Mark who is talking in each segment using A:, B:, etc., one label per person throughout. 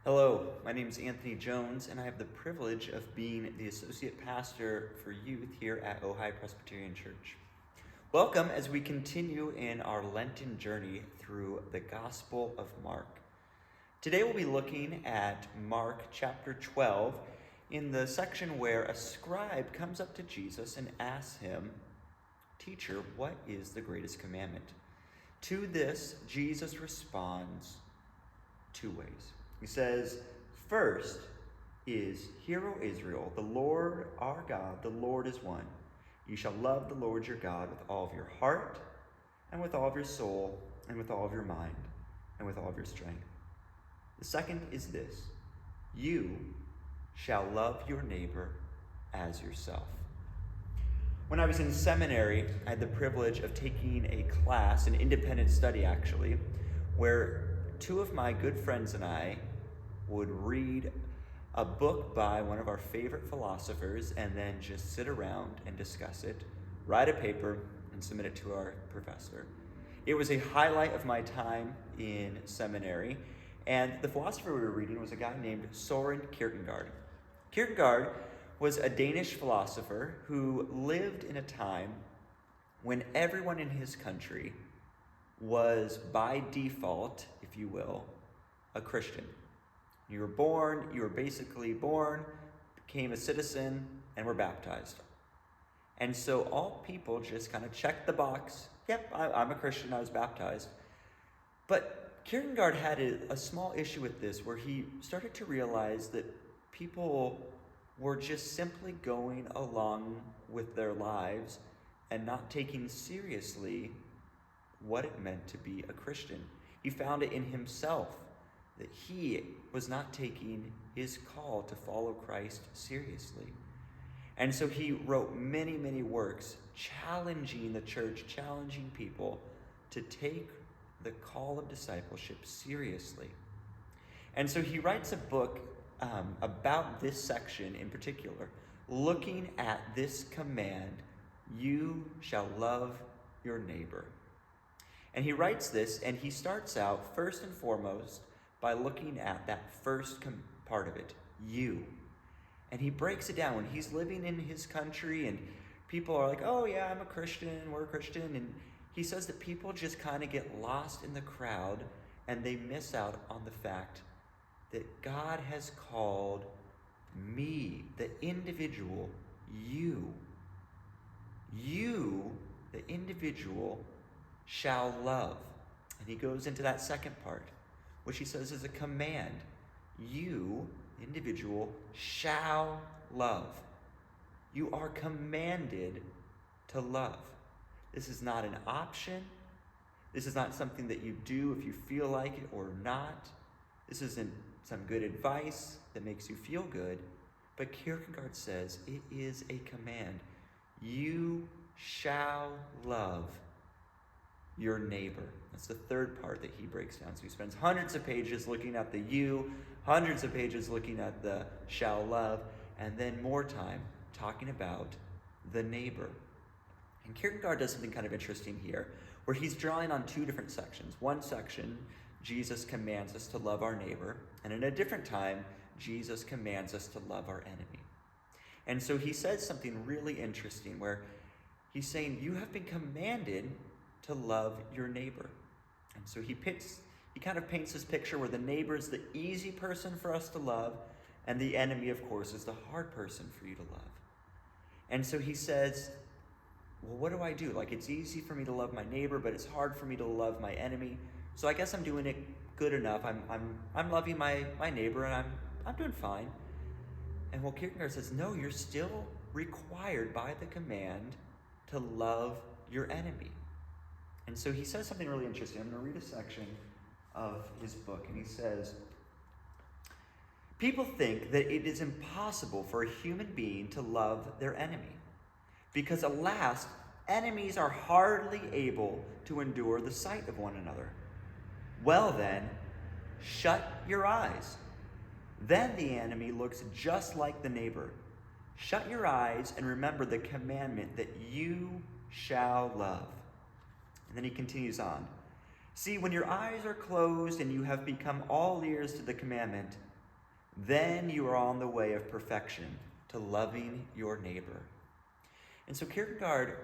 A: Hello, my name is Anthony Jones, and I have the privilege of being the Associate Pastor for Youth here at Ojai Presbyterian Church. Welcome as we continue in our Lenten journey through the Gospel of Mark. Today we'll be looking at Mark chapter 12 in the section where a scribe comes up to Jesus and asks him, "Teacher, what is the greatest commandment?" To this, Jesus responds two ways. He says, first is, "Hear, O Israel, the Lord our God, the Lord is one. You shall love the Lord your God with all of your heart, and with all of your soul, and with all of your mind, and with all of your strength." The second is this, "You shall love your neighbor as yourself." When I was in seminary, I had the privilege of taking a class, an independent study actually, where two of my good friends and I would read a book by one of our favorite philosophers and then just sit around and discuss it, write a paper, and submit it to our professor. It was a highlight of my time in seminary, and the philosopher we were reading was a guy named Soren Kierkegaard. Kierkegaard was a Danish philosopher who lived in a time when everyone in his country was by default, if you will, a Christian. You were basically born, became a citizen, and were baptized. And so all people just kind of checked the box. Yep, I'm a Christian, I was baptized. But Kierkegaard had a small issue with this, where he started to realize that people were just simply going along with their lives and not taking seriously what it meant to be a Christian. He found it in himself that he was not taking his call to follow Christ seriously. And so he wrote many, many works challenging the church, challenging people to take the call of discipleship seriously. And so he writes a book about this section in particular, looking at this command, "You shall love your neighbor." And he writes this, and he starts out first and foremost by looking at that first part of it, you. And he breaks it down. When he's living in his country and people are like, "Oh yeah, I'm a Christian, we're a Christian." And he says that people just kind of get lost in the crowd and they miss out on the fact that God has called me, the individual, you, the individual, shall love. And he goes into that second part, which he says is a command. You, individual, shall love. You are commanded to love. This is not an option. This is not something that you do if you feel like it or not. This isn't some good advice that makes you feel good. But Kierkegaard says it is a command. You shall love your neighbor. That's the third part that he breaks down. So he spends hundreds of pages looking at the you, hundreds of pages looking at the shall love, and then more time talking about the neighbor. And Kierkegaard does something kind of interesting here, where he's drawing on two different sections. One section, Jesus commands us to love our neighbor, and in a different time, Jesus commands us to love our enemy. And so he says something really interesting, where he's saying, you have been commanded to love your neighbor. And so he kind of paints this picture where the neighbor is the easy person for us to love, and the enemy, of course, is the hard person for you to love. And so he says, well, what do I do? Like, it's easy for me to love my neighbor, but it's hard for me to love my enemy. So I guess I'm doing it good enough. I'm loving my neighbor, and I'm doing fine. And well, Kierkegaard says, no, you're still required by the command to love your enemy. And so he says something really interesting. I'm going to read a section of his book, and he says, people think that it is impossible for a human being to love their enemy, because alas, enemies are hardly able to endure the sight of one another. Well then, shut your eyes. Then the enemy looks just like the neighbor. Shut your eyes and remember the commandment that you shall love. And then he continues on. See, when your eyes are closed and you have become all ears to the commandment, Then you are on the way of perfection to loving your neighbor. And so Kierkegaard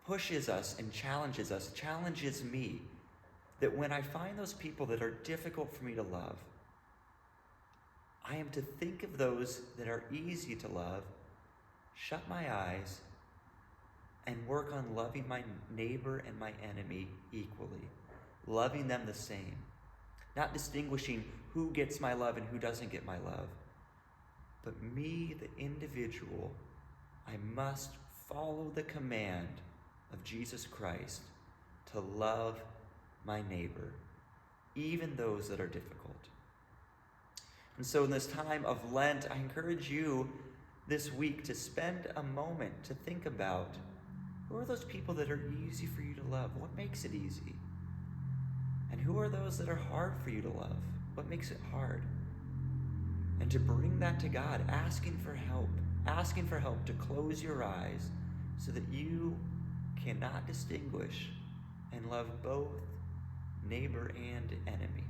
A: pushes us and challenges me, that when I find those people that are difficult for me to love, I am to think of those that are easy to love, shut my eyes, and work on loving my neighbor and my enemy equally, loving them the same, not distinguishing who gets my love and who doesn't get my love, but me, the individual, I must follow the command of Jesus Christ to love my neighbor, even those that are difficult. And so in this time of Lent, I encourage you this week to spend a moment to think about, who are those people that are easy for you to love? What makes it easy? And who are those that are hard for you to love? What makes it hard? And to bring that to God, asking for help to close your eyes so that you cannot distinguish and love both neighbor and enemy.